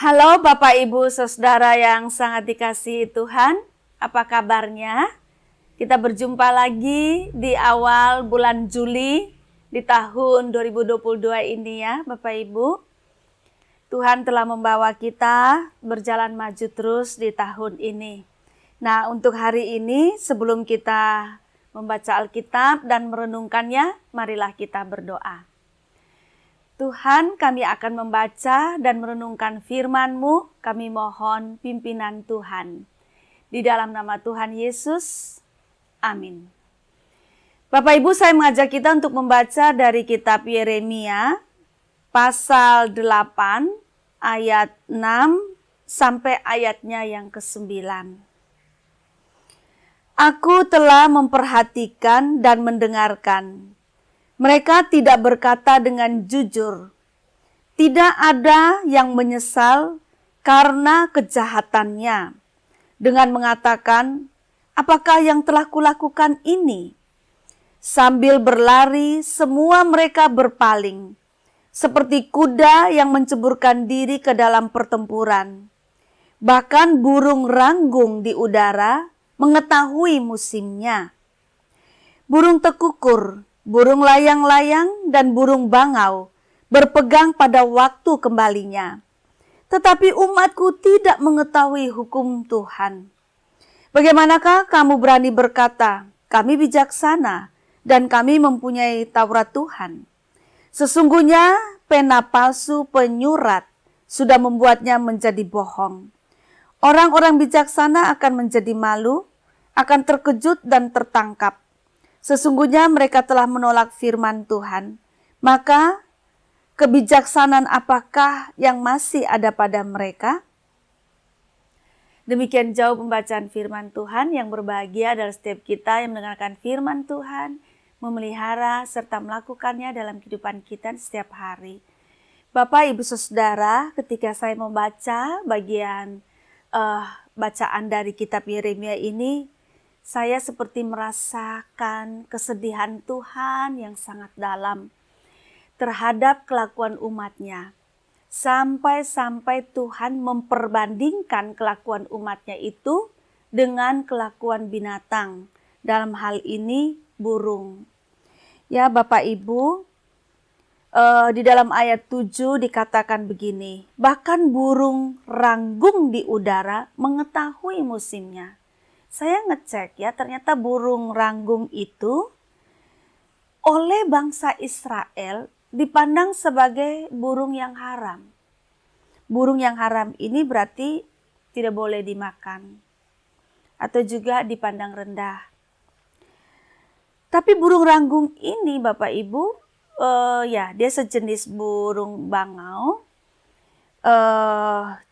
Halo Bapak Ibu Saudara yang sangat dikasihi Tuhan, apa kabarnya? Kita berjumpa lagi di awal bulan Juli di tahun 2022 ini ya Bapak Ibu. Tuhan telah membawa kita berjalan maju terus di tahun ini. Nah, untuk hari ini sebelum kita membaca Alkitab dan merenungkannya, marilah kita berdoa. Tuhan, kami akan membaca dan merenungkan firman-Mu, kami mohon pimpinan Tuhan. Di dalam nama Tuhan Yesus, amin. Bapak Ibu, saya mengajak kita untuk membaca dari kitab Yeremia, pasal 8, ayat 6, sampai ayatnya yang ke-9. Aku telah memperhatikan dan mendengarkan. Mereka tidak berkata dengan jujur. Tidak ada yang menyesal karena kejahatannya. Dengan mengatakan, apakah yang telah kulakukan ini? Sambil berlari, semua mereka berpaling. Seperti kuda yang menceburkan diri ke dalam pertempuran. Bahkan burung ranggung di udara mengetahui musimnya. Burung tekukur, burung layang-layang dan burung bangau berpegang pada waktu kembalinya. Tetapi umatku tidak mengetahui hukum Tuhan. Bagaimanakah kamu berani berkata, kami bijaksana dan kami mempunyai Taurat Tuhan? Sesungguhnya pena palsu penyurat sudah membuatnya menjadi bohong. Orang-orang bijaksana akan menjadi malu, akan terkejut dan tertangkap. Sesungguhnya mereka telah menolak firman Tuhan, maka kebijaksanaan apakah yang masih ada pada mereka? Demikian jauh pembacaan firman Tuhan. Yang berbahagia adalah setiap kita yang mendengarkan firman Tuhan, memelihara serta melakukannya dalam kehidupan kita setiap hari. Bapak, Ibu, Saudara, ketika saya membaca bagian bacaan dari kitab Yeremia ini, saya seperti merasakan kesedihan Tuhan yang sangat dalam terhadap kelakuan umatnya. Sampai-sampai Tuhan memperbandingkan kelakuan umatnya itu dengan kelakuan binatang. Dalam hal ini burung. Ya Bapak Ibu, di dalam ayat 7 dikatakan begini, bahkan burung ranggung di udara mengetahui musimnya. Saya ngecek ya, ternyata burung ranggung itu oleh bangsa Israel dipandang sebagai burung yang haram. Burung yang haram ini berarti tidak boleh dimakan atau juga dipandang rendah. Tapi burung ranggung ini Bapak Ibu, dia sejenis burung bangau.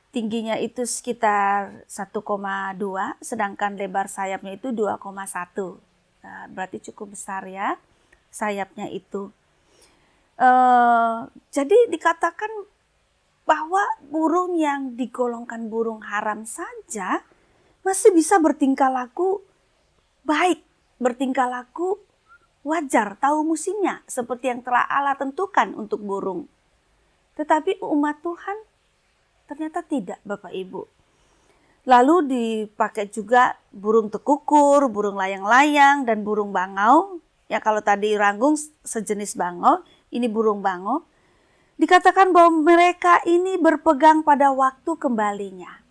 Tingginya itu sekitar 1,2, sedangkan lebar sayapnya itu 2,1. Nah, berarti cukup besar ya sayapnya itu. Jadi dikatakan bahwa burung yang digolongkan burung haram saja masih bisa bertingkah laku baik, bertingkah laku wajar, tahu musimnya seperti yang telah Allah tentukan untuk burung. Tetapi umat Tuhan ternyata tidak Bapak Ibu. Lalu dipakai juga burung tekukur, burung layang-layang, dan burung bangau. Ya kalau tadi ranggung sejenis bangau, ini burung bangau. Dikatakan bahwa mereka ini berpegang pada waktu kembalinya.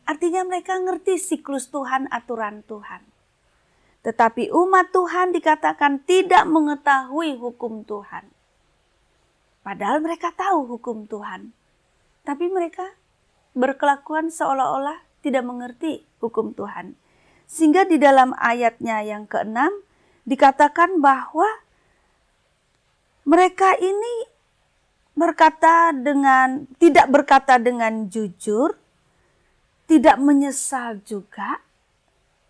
Artinya mereka ngerti siklus Tuhan, aturan Tuhan. Tetapi umat Tuhan dikatakan tidak mengetahui hukum Tuhan. Padahal mereka tahu hukum Tuhan. Tapi mereka berkelakuan seolah-olah tidak mengerti hukum Tuhan. Sehingga di dalam ayatnya yang ke-6 dikatakan bahwa mereka ini tidak berkata dengan jujur, tidak menyesal juga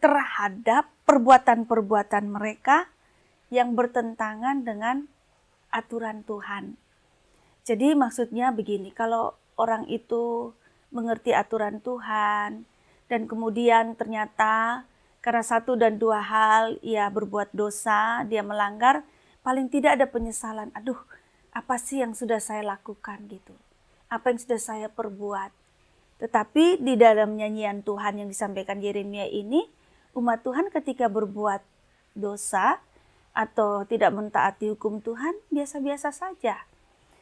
terhadap perbuatan-perbuatan mereka yang bertentangan dengan aturan Tuhan. Jadi maksudnya begini, kalau orang itu mengerti aturan Tuhan dan kemudian ternyata karena satu dan dua hal ia berbuat dosa, dia melanggar, paling tidak ada penyesalan. Aduh, apa sih yang sudah saya lakukan gitu? Apa yang sudah saya perbuat? Tetapi di dalam nyanyian Tuhan yang disampaikan Yeremia ini, umat Tuhan ketika berbuat dosa atau tidak mentaati hukum Tuhan, biasa-biasa saja.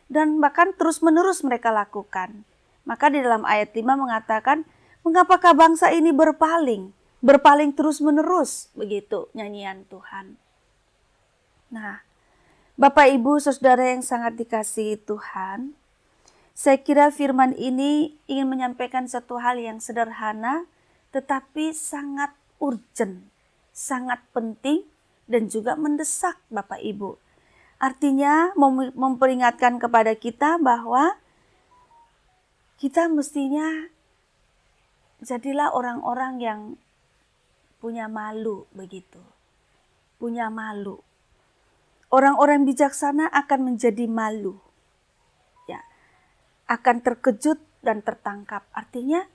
Dan bahkan terus-menerus mereka lakukan. Maka di dalam ayat 5 mengatakan, mengapakah bangsa ini berpaling? Berpaling terus-menerus, begitu nyanyian Tuhan. Nah, Bapak Ibu Saudara yang sangat dikasihi Tuhan, saya kira firman ini ingin menyampaikan satu hal yang sederhana, tetapi sangat urgent, sangat penting, dan juga mendesak Bapak Ibu. Artinya memperingatkan kepada kita bahwa kita mestinya jadilah orang-orang yang punya malu begitu. Punya malu. Orang-orang bijaksana akan menjadi malu. Ya, akan terkejut dan tertangkap. Artinya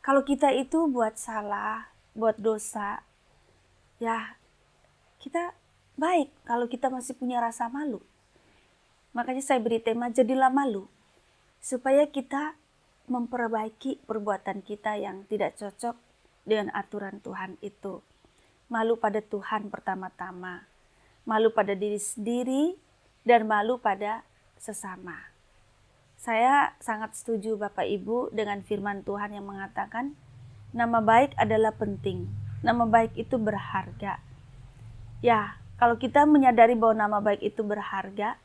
kalau kita itu buat salah, buat dosa, ya kita baik kalau kita masih punya rasa malu. Makanya saya beri tema jadilah malu. Supaya kita memperbaiki perbuatan kita yang tidak cocok dengan aturan Tuhan itu. Malu pada Tuhan pertama-tama. Malu pada diri sendiri dan malu pada sesama. Saya sangat setuju Bapak Ibu dengan firman Tuhan yang mengatakan nama baik adalah penting. Nama baik itu berharga. Ya, kalau kita menyadari bahwa nama baik itu berharga,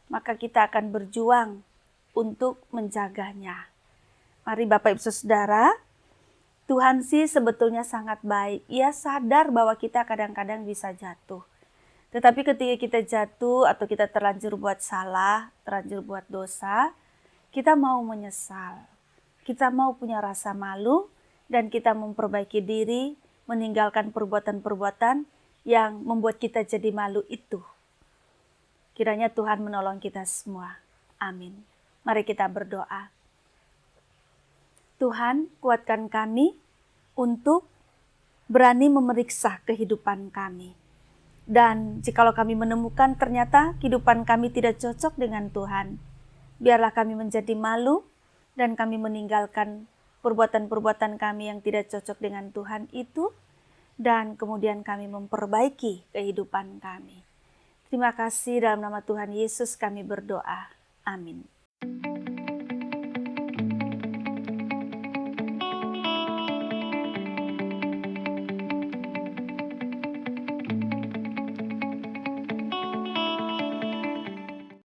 maka kita akan berjuang untuk menjaganya. Mari Bapak Ibu Saudara, Tuhan sih sebetulnya sangat baik. Ia sadar bahwa kita kadang-kadang bisa jatuh. Tetapi ketika kita jatuh atau kita terlanjur buat salah, terlanjur buat dosa, kita mau menyesal, kita mau punya rasa malu, dan kita memperbaiki diri, meninggalkan perbuatan-perbuatan yang membuat kita jadi malu itu. Kiranya Tuhan menolong kita semua. Amin. Mari kita berdoa. Tuhan, kuatkan kami untuk berani memeriksa kehidupan kami. Dan jikalau kami menemukan ternyata kehidupan kami tidak cocok dengan Tuhan, biarlah kami menjadi malu dan kami meninggalkan perbuatan-perbuatan kami yang tidak cocok dengan Tuhan itu, dan kemudian kami memperbaiki kehidupan kami. Terima kasih, dalam nama Tuhan Yesus kami berdoa. Amin.